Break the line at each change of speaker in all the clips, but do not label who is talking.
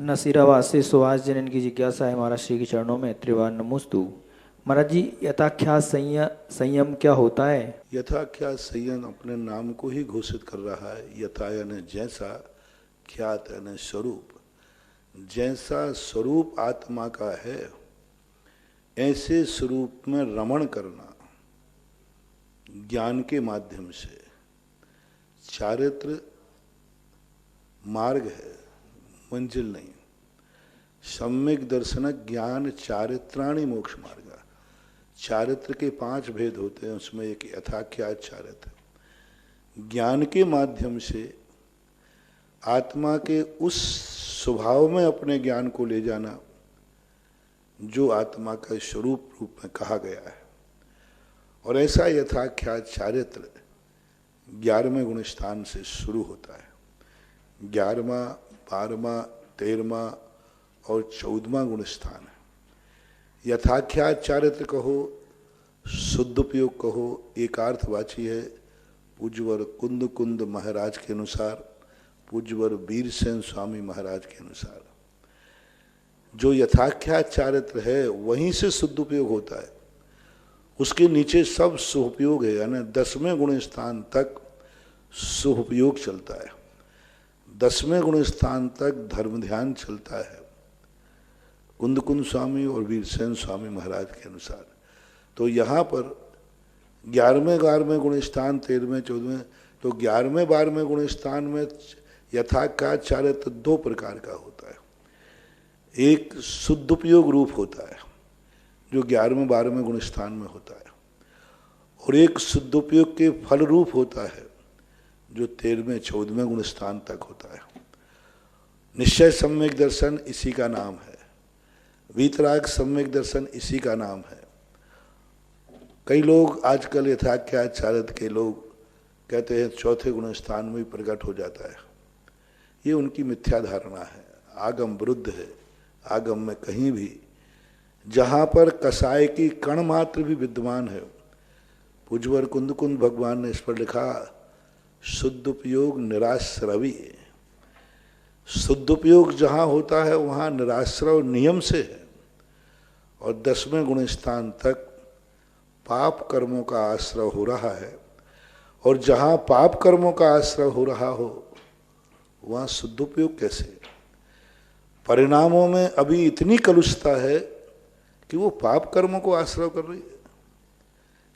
नसीरावासी सुभाष जैन की जिज्ञासा है महाराज श्री के चरणों में। त्रिवार नमोस्तु। महाराज जी, यथाख्यात संयम क्या होता है?
यथाख्यात संयम अपने नाम को ही घोषित कर रहा है। यथा यानी जैसा, ख्यात यानी स्वरूप। जैसा स्वरूप आत्मा का है ऐसे स्वरूप में रमण करना ज्ञान के माध्यम से। चारित्र मार्ग है, मंजिल नहीं। सम्यक दर्शन ज्ञान चारित्राणि मोक्ष मार्ग। चारित्र के 5 भेद होते हैं, उसमें एक यथाख्यात चारित्र। ज्ञान के माध्यम से आत्मा के उस स्वभाव में अपने ज्ञान को ले जाना जो आत्मा का स्वरूप रूप में कहा गया है। और ऐसा यथाख्यात चारित्र 11वें गुण स्थान से शुरू होता है। 11वां, 12वां, 13वां और 14वां गुण स्थान है। यथाख्यात चारित्र कहो, शुद्ध उपयोग कहो, एकार्थवाची है। पूज्यवर कुंद कुंद महाराज के अनुसार, पूज्यवर वीरसेन स्वामी महाराज के अनुसार जो यथाख्यात चारित्र है वहीं से शुद्ध उपयोग होता है। उसके नीचे सब सुपयोग है, यानी 10वें गुण स्थान तक सुपयोग चलता है। 10वें गुण स्थान तक धर्म ध्यान चलता है कुंद कुंद स्वामी और वीरसेन स्वामी महाराज के अनुसार। तो यहाँ पर 11वें 12वें गुण स्थान, 13वें 14वें, तो 11वें 12वें गुण स्थान में यथाख्यात चारित्र 2 प्रकार का होता है। एक शुद्ध उपयोग रूप होता है जो 11वें 12वें गुण स्थान में होता है, और एक शुद्ध उपयोग के फल रूप होता है जो 13वें 14वें गुण स्थान तक होता है। निश्चय सम्यक दर्शन इसी का नाम है। वीतराग सम्यक दर्शन इसी का नाम है। कई लोग आजकल यथाख्यात चारित्र के लोग कहते हैं 4थे गुण स्थान में प्रकट हो जाता है। ये उनकी मिथ्या धारणा है, आगम विरुद्ध है। आगम में कहीं भी जहाँ पर कसाय की कण मात्र भी विद्यमान है, पूज्यवर कुंद कुंद भगवान ने इस पर लिखा शुद्ध उपयोग निराश्रवी। शुद्ध उपयोग जहाँ होता है वहाँ निराश्रव नियम से है। और 10वें गुण स्थान तक पाप कर्मों का आश्रय हो रहा है, और जहाँ पाप कर्मों का आश्रय हो रहा हो वहाँ शुद्ध उपयोग कैसे? परिणामों में अभी इतनी कलुषता है कि वो पाप कर्मों को आश्रय कर रही है।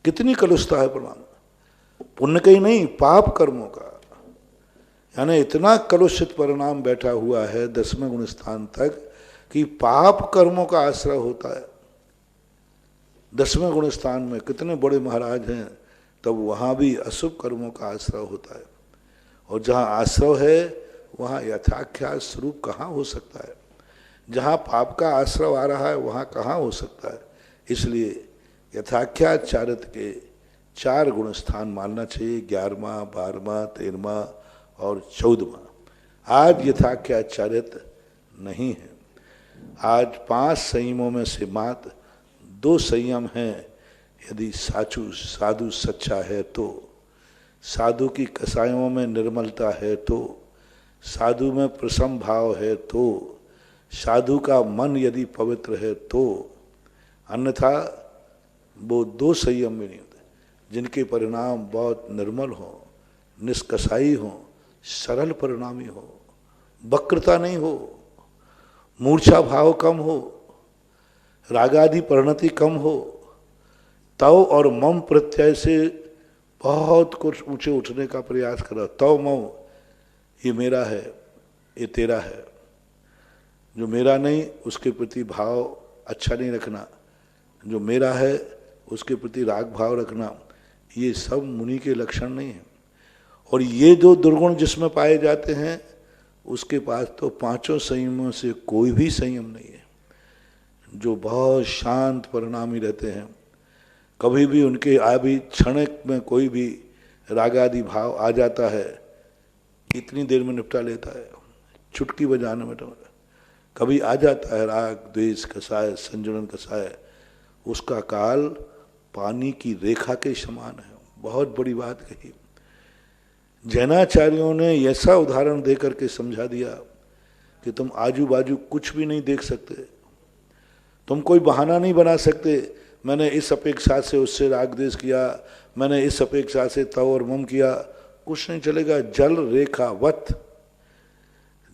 कितनी कलुषता है परिणाम, पुण्य का ही नहीं पाप कर्मों का। यानी इतना कलुषित परिणाम बैठा हुआ है 10वें गुण स्थान तक कि पाप कर्मों का आश्रय होता है। 10वें गुण स्थान में कितने बड़े महाराज हैं, तब वहाँ भी अशुभ कर्मों का आश्रय होता है। और जहाँ आश्रय है वहाँ यथाख्यात स्वरूप कहाँ हो सकता है? जहाँ पाप का आश्रय आ रहा है वहाँ कहाँ हो सकता है? इसलिए यथाख्यात चारित्र के 4 गुण स्थान मानना चाहिए, 11वां, 12वां, 13वां और 14वां। आज यथाख्यात चारित्र नहीं है। आज 5 संयमों में से मात्र 2 संयम हैं। यदि साधु सच्चा है तो, साधु की कसायों में निर्मलता है तो, साधु में प्रसम भाव है तो, साधु का मन यदि पवित्र है तो, अन्यथा वो 2 संयम में नहीं होते जिनके परिणाम बहुत निर्मल हो, निष्कसाई हो, सरल परिणामी हो, वक्रता नहीं हो, मूर्छा भाव कम हो, रागादि परिणति कम हो, तव और मम प्रत्यय से बहुत कुछ ऊंचे उठने का प्रयास करो। तव मम, ये मेरा है, ये तेरा है। जो मेरा नहीं उसके प्रति भाव अच्छा नहीं रखना, जो मेरा है उसके प्रति राग भाव रखना, ये सब मुनि के लक्षण नहीं है। और ये जो दुर्गुण जिसमें पाए जाते हैं उसके पास तो 5 संयमों से कोई भी संयम नहीं है। जो बहुत शांत परिणामी रहते हैं, कभी भी उनके आदि क्षण में कोई भी रागादि भाव आ जाता है, इतनी देर में निपटा लेता है, चुटकी बजाने में। कभी आ जाता है राग द्वेष कसाय, संजुलन कसाय, उसका काल पानी की रेखा के समान है। बहुत बड़ी बात कही। जैनाचार्यों ने ऐसा उदाहरण दे करके समझा दिया कि तुम आजू बाजू कुछ भी नहीं देख सकते, तुम कोई बहाना नहीं बना सकते, मैंने इस अपेक्षा से उससे राग द्वेष किया, मैंने इस अपेक्षा से तव और मम किया, कुछ नहीं चलेगा। जल रेखावत,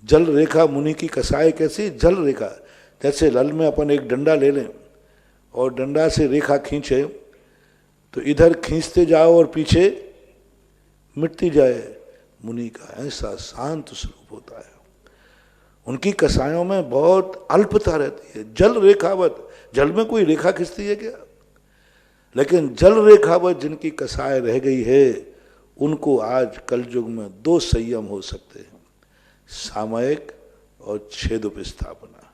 जल रेखा मुनि की कसाय कैसी? जल रेखा। जैसे लल में अपन एक डंडा ले लें और डंडा से रेखा खींचे तो इधर खींचते जाओ और पीछे मिटती जाए, मुनि का ऐसा शांत स्वरूप होता है। उनकी कसायों में बहुत अल्पता रहती है। जल रेखावत, जल में कोई रेखा खींचती है क्या? लेकिन जल रेखावत जिनकी कसाय रह गई है, उनको आज कलयुग में 2 संयम हो सकते हैं, सामयिक और छेदोपस्थापना।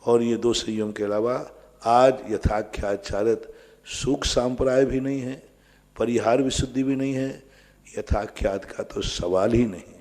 और ये 2 संयम के अलावा आज यथाख्याचारित सुख सांप्राय भी नहीं है, परिहार विशुद्धि भी नहीं है, यथाख्यात का तो सवाल ही नहीं।